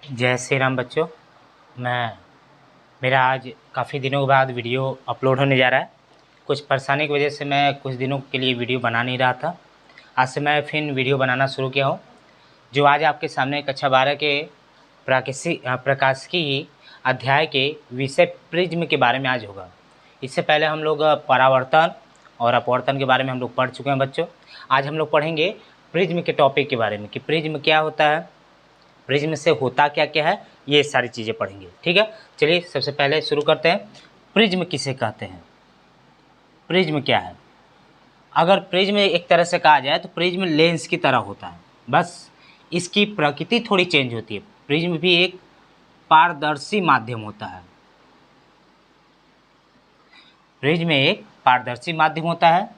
जय श्री राम बच्चों। मेरा आज काफ़ी दिनों के बाद वीडियो अपलोड होने जा रहा है। कुछ परेशानी की वजह से मैं कुछ दिनों के लिए वीडियो बना नहीं रहा था। आज से मैं फिर वीडियो बनाना शुरू किया हूँ, जो आज आपके सामने कक्षा 12 के प्रकाशिकी अध्याय के विषय प्रिज्म के बारे में आज होगा। इससे पहले हम लोग परावर्तन और अपवर्तन के बारे में हम लोग पढ़ चुके हैं बच्चों। आज हम लोग पढ़ेंगे प्रिज्म के टॉपिक के बारे में कि प्रिज्म क्या होता है, प्रिज्म से होता क्या क्या है, ये सारी चीज़ें पढ़ेंगे। ठीक है, चलिए सबसे पहले शुरू करते हैं। प्रिज्म किसे कहते हैं, प्रिज्म क्या है? अगर प्रिज्म एक तरह से कहा जाए तो प्रिज्म लेंस की तरह होता है, बस इसकी प्रकृति थोड़ी चेंज होती है। प्रिज्म भी एक पारदर्शी माध्यम होता है। प्रिज्म एक पारदर्शी माध्यम होता है।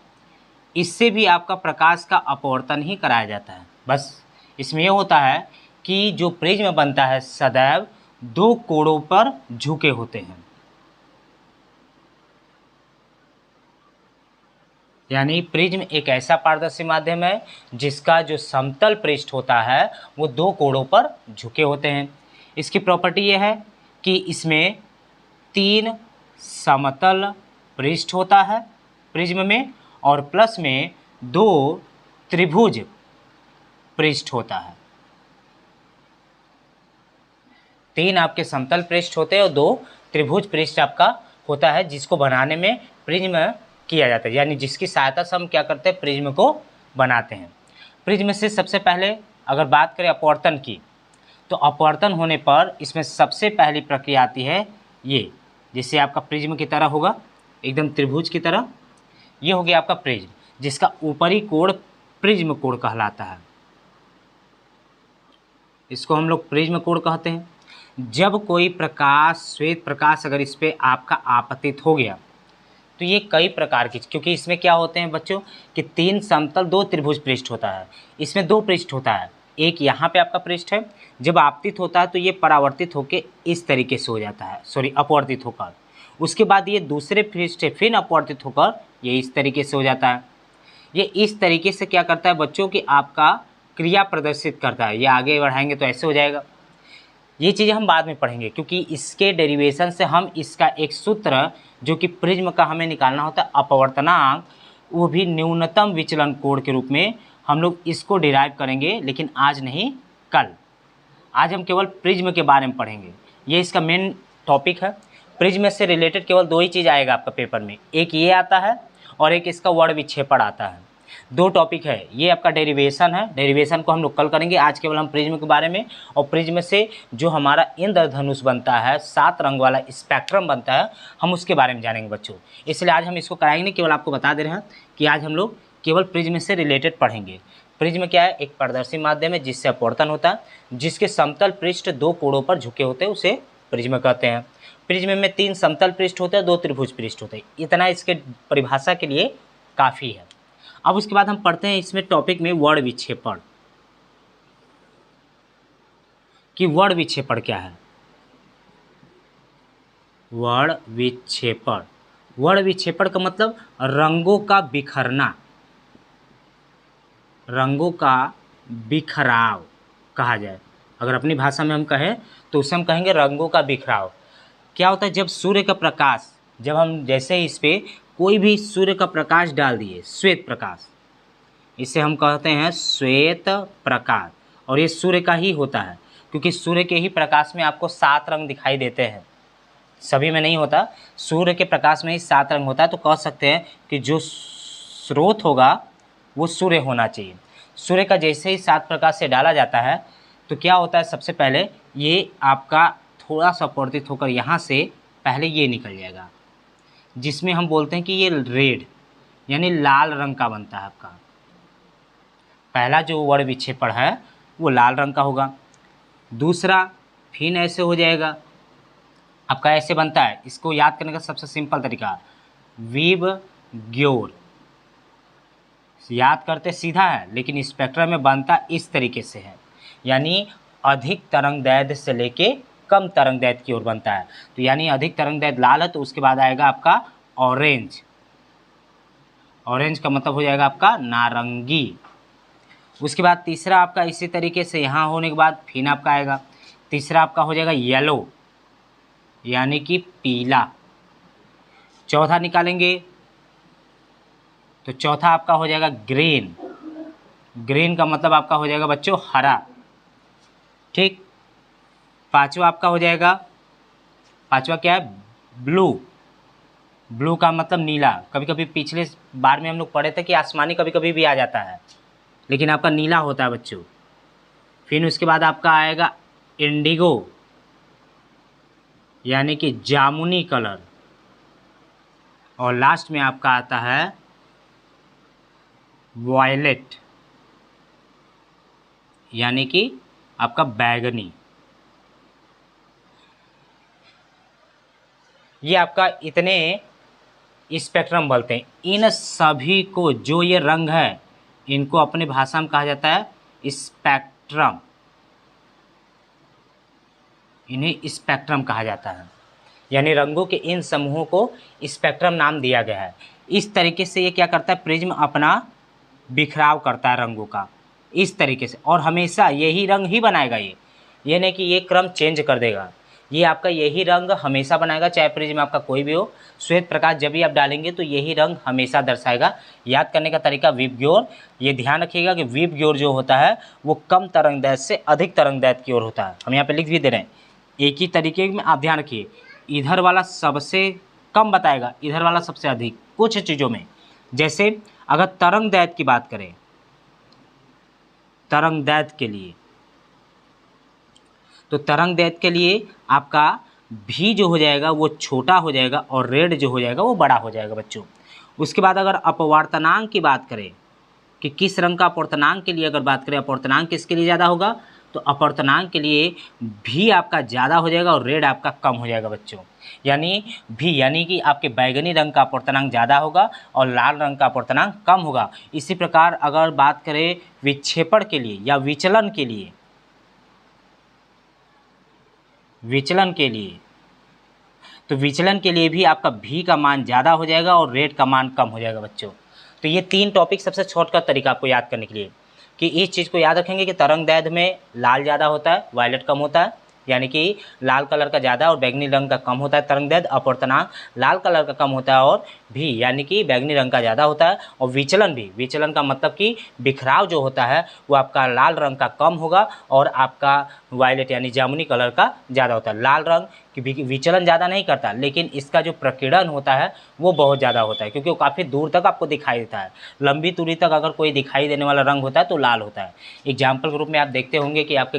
इससे भी आपका प्रकाश का अपवर्तन ही कराया जाता है। बस इसमें यह होता है कि जो प्रिज्म बनता है सदैव दो कोणों पर झुके होते हैं, यानी प्रिज्म एक ऐसा पारदर्शी माध्यम है जिसका जो समतल पृष्ठ होता है वो दो कोणों पर झुके होते हैं। इसकी प्रॉपर्टी यह है कि इसमें 3 समतल पृष्ठ होता है प्रिज्म में, और प्लस में 2 त्रिभुज पृष्ठ होता है। 3 आपके समतल पृष्ठ होते हैं और 2 त्रिभुज पृष्ठ आपका होता है, जिसको बनाने में प्रिज्म किया जाता है, यानी जिसकी सहायता से हम क्या करते हैं, प्रिज्म को बनाते हैं। प्रिज्म से सबसे पहले अगर बात करें अपवर्तन की, तो अपवर्तन होने पर इसमें सबसे पहली प्रक्रिया आती है ये, जिससे आपका प्रिज्म की तरह होगा, एकदम त्रिभुज की तरह। ये हो गया आपका प्रिज्म, जिसका ऊपरी कोण प्रिज्म कोण कहलाता है। इसको हम लोग प्रिज्म कोण कहते हैं। जब कोई प्रकाश, श्वेत प्रकाश अगर इस पर आपका आपतित हो गया तो ये कई प्रकार की, क्योंकि इसमें क्या होते हैं बच्चों कि 3 समतल 2 त्रिभुज पृष्ठ होता है। इसमें 2 पृष्ठ होता है, एक यहाँ पे आपका पृष्ठ है, जब आपतित होता है तो ये परावर्तित होकर इस तरीके से हो जाता है, अपवर्तित होकर। उसके बाद ये दूसरे पृष्ठ है, फिर अपवर्तित होकर ये इस तरीके से हो जाता है। ये इस तरीके से क्या करता है बच्चों कि आपका क्रिया प्रदर्शित करता है। ये आगे बढ़ाएंगे तो ऐसे हो जाएगा। ये चीज़ें हम बाद में पढ़ेंगे, क्योंकि इसके डेरिवेशन से हम इसका एक सूत्र जो कि प्रिज्म का हमें निकालना होता है अपवर्तनांक, वो भी न्यूनतम विचलन कोण के रूप में हम लोग इसको डिराइव करेंगे, लेकिन आज नहीं, कल। आज हम केवल प्रिज्म के बारे में पढ़ेंगे, ये इसका मेन टॉपिक है। प्रिज्म से रिलेटेड केवल 2 ही चीज़ आएगा आपका पेपर में, एक ये आता है और एक इसका वर्ण विक्षेपण आता है। 2 टॉपिक है, ये आपका डेरिवेशन है, डेरिवेशन को हम लोग कल करेंगे। आज केवल हम प्रिज्म के बारे में, और प्रिज्म से जो हमारा इंद्रधनुष बनता है, 7 रंग वाला स्पेक्ट्रम बनता है, हम उसके बारे में जानेंगे बच्चों। इसलिए आज हम इसको कराएंगे नहीं, केवल आपको बता दे रहे हैं कि आज हम लोग केवल प्रिज्म से रिलेटेड पढ़ेंगे। प्रिज्म क्या है? एक पारदर्शी माध्यम है जिससे अपवर्तन होता है, जिसके समतल पृष्ठ 2 कोणों पर झुके होते हैं, उसे प्रिज्म कहते हैं। प्रिज्म में 3 समतल पृष्ठ होते हैं, 2 त्रिभुज पृष्ठ होते हैं। इतना इसके परिभाषा के लिए काफ़ी है। अब उसके बाद हम पढ़ते हैं इसमें टॉपिक में वर्ण विक्षेपण, कि वर्ण विक्षेपण क्या है। वर्ण विक्षेपण, वर्ण विक्षेपण का मतलब रंगों का बिखरना, रंगों का बिखराव कहा जाए। अगर अपनी भाषा में हम कहें तो उसे हम कहेंगे रंगों का बिखराव। क्या होता है, जब सूर्य का प्रकाश, जब हम जैसे ही इस पर कोई भी सूर्य का प्रकाश डाल दिए, श्वेत प्रकाश, इसे हम कहते हैं श्वेत प्रकाश, और ये सूर्य का ही होता है, क्योंकि सूर्य के ही प्रकाश में आपको 7 रंग दिखाई देते हैं, सभी में नहीं होता। सूर्य के प्रकाश में ही 7 रंग होता है, तो कह सकते हैं कि जो स्रोत होगा वो सूर्य होना चाहिए। सूर्य का जैसे ही 7 प्रकाश से डाला जाता है तो क्या होता है, सबसे पहले ये आपका थोड़ा सा अपवर्तित होकर यहाँ से पहले ये निकल जाएगा, जिसमें हम बोलते हैं कि ये रेड यानी लाल रंग का बनता है। आपका पहला जो वर्ण विक्षेपण है वो लाल रंग का होगा। दूसरा फिर ऐसे हो जाएगा, आपका ऐसे बनता है। इसको याद करने का सबसे सिंपल तरीका विब ग्योर, याद करते सीधा है, लेकिन स्पेक्ट्रम में बनता इस तरीके से है, यानी अधिक तरंग दैर्ध्य से लेके कम तरंग दैर्ध्य की ओर बनता है। तो यानी अधिक तरंग दैर्ध्य लाल है, तो उसके बाद आएगा आपका ऑरेंज। ऑरेंज का मतलब हो जाएगा आपका नारंगी। उसके बाद तीसरा आपका इसी तरीके से यहाँ होने के बाद फिर आपका आएगा। तीसरा आपका हो जाएगा येलो यानी कि पीला। चौथा निकालेंगे तो चौथा आपका हो जाएगा ग्रीन। ग्रीन का मतलब आपका हो जाएगा बच्चों हरा। ठीक। पांचवा आपका हो जाएगा, पांचवा क्या है, ब्लू। ब्लू का मतलब नीला। कभी कभी पिछले बार में हम लोग पढ़े थे कि आसमानी कभी कभी भी आ जाता है, लेकिन आपका नीला होता है बच्चों। फिर उसके बाद आपका आएगा इंडिगो यानी कि जामुनी कलर। और लास्ट में आपका आता है वायलेट यानी कि आपका बैगनी। ये आपका इतने स्पेक्ट्रम बोलते हैं। इन सभी को जो ये रंग है इनको अपने भाषा में कहा जाता है स्पेक्ट्रम। इन्हें स्पेक्ट्रम कहा जाता है, यानी रंगों के इन समूहों को स्पेक्ट्रम नाम दिया गया है। इस तरीके से ये क्या करता है, प्रिज्म अपना बिखराव करता है रंगों का इस तरीके से, और हमेशा यही रंग ही बनाएगा। ये नहीं कि ये क्रम चेंज कर देगा, ये आपका यही रंग हमेशा बनाएगा, चाहे प्रिज्म आपका कोई भी हो। श्वेत प्रकाश जब भी आप डालेंगे तो यही रंग हमेशा दर्शाएगा। याद करने का तरीका विबग्योर, ये ध्यान रखिएगा कि विबग्योर जो होता है वो कम तरंगदैर्घ्य से अधिक तरंगदैर्घ्य की ओर होता है। हम यहाँ पे लिख भी दे रहे हैं, एक ही तरीके में आप ध्यान रखिए। इधर वाला सबसे कम बताएगा, इधर वाला सबसे अधिक कुछ चीज़ों में। जैसे अगर तरंगदैर्घ्य की बात करें, तरंगदैर्घ्य के लिए, तो तरंगदैर्घ्य के लिए आपका भी जो हो जाएगा वो छोटा हो जाएगा और रेड जो हो जाएगा वो बड़ा हो जाएगा बच्चों। उसके बाद अगर अपवर्तनांक की बात करें कि किस रंग का अपवर्तनांक के लिए अगर बात करें, अपवर्तनांक किसके लिए ज़्यादा होगा, तो अपवर्तनांक के लिए भी आपका ज़्यादा हो जाएगा और रेड आपका कम हो जाएगा बच्चों। यानी कि आपके बैगनी रंग का अपवर्तनांक ज़्यादा होगा और लाल रंग का अपवर्तनांक कम होगा। इसी प्रकार अगर बात करें विक्षेपण के लिए या विचलन के लिए, तो विचलन के लिए भी आपका भी का मान ज़्यादा हो जाएगा और रेड का मान कम हो जाएगा बच्चों। तो ये तीन टॉपिक सबसे शॉर्टकट तरीका आपको याद करने के लिए, कि इस चीज़ को याद रखेंगे कि तरंगदैर्घ्य में लाल ज़्यादा होता है, वायलेट कम होता है, यानी कि लाल कलर का ज़्यादा और बैगनी रंग का कम होता है तरंगदैर्घ्य। अपवर्तनांक लाल कलर का कम होता है और भी यानी कि बैगनी रंग का ज़्यादा होता है। और विचलन भी, विचलन का मतलब कि बिखराव जो होता है वो आपका लाल रंग का कम होगा और आपका वायलेट यानी जामुनी कलर का ज़्यादा होता है। लाल रंग की विचलन ज़्यादा नहीं करता, लेकिन इसका जो प्रकीर्णन होता है वो बहुत ज़्यादा होता है, क्योंकि वो काफ़ी दूर तक आपको दिखाई देता है। लंबी दूरी तक अगर कोई दिखाई देने वाला रंग होता है तो लाल होता है। एग्जाम्पल के रूप में आप देखते होंगे कि आपके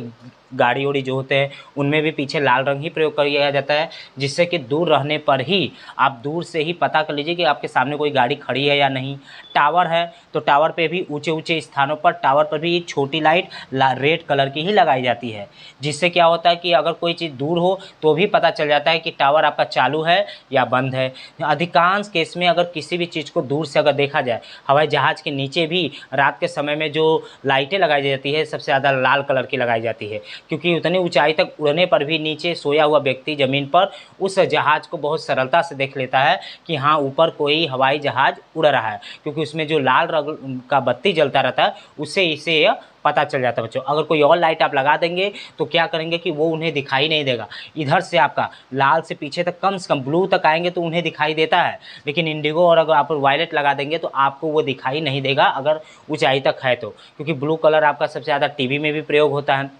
गाड़ी उड़ी जो होते हैं उनमें भी पीछे लाल रंग ही प्रयोग किया जाता है, जिससे कि दूर रहने पर ही आप दूर से ही पता कर लीजिए कि आपके सामने कोई गाड़ी खड़ी है या नहीं। टावर है तो टावर पे भी ऊंचे ऊंचे स्थानों पर टावर पर भी छोटी लाइट रेड कलर की ही लगाई जाती है, जिससे क्या होता है कि अगर कोई चीज़ दूर हो तो भी पता चल जाता है कि टावर आपका चालू है या बंद है। अधिकांश केस में अगर किसी भी चीज़ को दूर से अगर देखा जाए, हवाई जहाज़ के नीचे भी रात के समय में जो लाइटें लगाई जाती है सबसे ज़्यादा लाल कलर की लगाई जाती है, क्योंकि उतनी ऊंचाई तक उड़ने पर भी नीचे सोया हुआ व्यक्ति ज़मीन पर उस जहाज़ को बहुत सरलता से देख लेता है कि हाँ ऊपर कोई हवाई जहाज़ उड़ रहा है, क्योंकि उसमें जो लाल रंग का बत्ती जलता रहता है उससे इसे पता चल जाता है बच्चों। अगर कोई और लाइट आप लगा देंगे तो क्या करेंगे कि वो उन्हें दिखाई नहीं देगा। इधर से आपका लाल से पीछे तक कम से कम ब्लू तक आएंगे तो उन्हें दिखाई देता है, लेकिन इंडिगो और अगर आप वायलेट लगा देंगे तो आपको वो दिखाई नहीं देगा अगर ऊंचाई तक है तो, क्योंकि ब्लू कलर आपका सबसे ज़्यादा टीवी में भी प्रयोग होता है।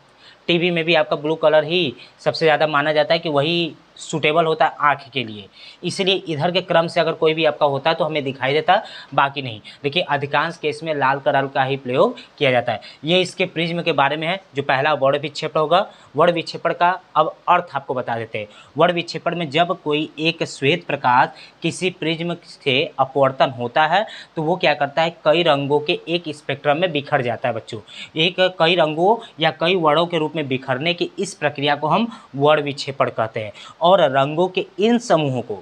टीवी में भी आपका ब्लू कलर ही सबसे ज़्यादा माना जाता है कि वही सूटेबल होता है आँख के लिए, इसलिए इधर के क्रम से अगर कोई भी आपका होता है तो हमें दिखाई देता है, बाकी नहीं। देखिए अधिकांश केस में लाल कलर का ही प्रयोग किया जाता है। ये इसके प्रिज्म के बारे में है। जो पहला वर्ण विक्षेपण होगा, वर्ण विक्षेपण का अब अर्थ आपको बता देते हैं। वर्ण विक्षेपण में जब कोई एक श्वेत प्रकाश किसी प्रिज्म से अपवर्तन होता है तो वो क्या करता है, कई रंगों के एक स्पेक्ट्रम में बिखर जाता है बच्चों। एक कई रंगों या कई वर्णों के रूप में बिखरने की इस प्रक्रिया को हम वर्ण विक्षेपण कहते हैं। और रंगों के इन समूहों को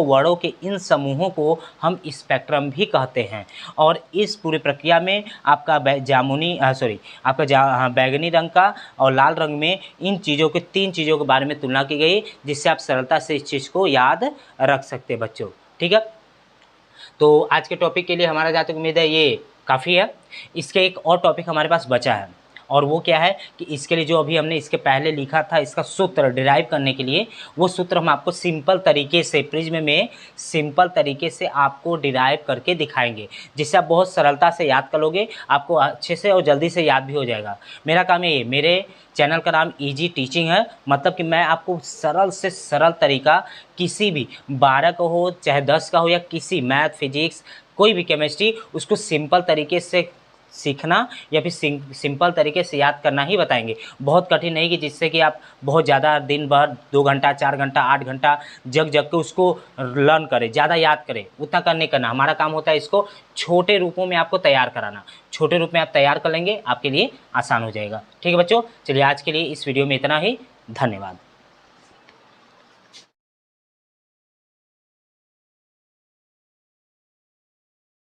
वर्णों के इन समूहों को हम स्पेक्ट्रम भी कहते हैं। और इस पूरी प्रक्रिया में आपका बैगनी रंग का और लाल रंग में इन चीज़ों के तीन चीज़ों के बारे में तुलना की गई, जिससे आप सरलता से इस चीज़ को याद रख सकते हैं बच्चों। ठीक है, तो आज के टॉपिक के लिए हमारा जहाँ तक उम्मीद है ये काफ़ी है। इसके एक और टॉपिक हमारे पास बचा है, और वो क्या है कि इसके लिए जो अभी हमने इसके पहले लिखा था इसका सूत्र डिराइव करने के लिए, वो सूत्र हम आपको सिंपल तरीके से प्रिज्म में सिंपल तरीके से आपको डिराइव करके दिखाएंगे, जिससे आप बहुत सरलता से याद कर लोगे, आपको अच्छे से और जल्दी से याद भी हो जाएगा। मेरा काम है ये, मेरे चैनल का नाम इजी टीचिंग है, मतलब कि मैं आपको सरल से सरल तरीका किसी भी 12 का हो चाहे 10 का हो या किसी मैथ फिजिक्स कोई भी केमिस्ट्री, उसको सिंपल तरीके से सीखना या फिर सिंपल तरीके से याद करना ही बताएंगे। बहुत कठिन नहीं कि जिससे कि आप बहुत ज़्यादा दिन भर 2 घंटा 4 घंटा 8 घंटा जग जग के उसको लर्न करें, ज़्यादा याद करें, उतना करने करना। हमारा काम होता है इसको छोटे रूपों में आपको तैयार कराना। छोटे रूप में आप तैयार कर लेंगे, आपके लिए आसान हो जाएगा। ठीक है बच्चों, चलिए आज के लिए इस वीडियो में इतना ही। धन्यवाद।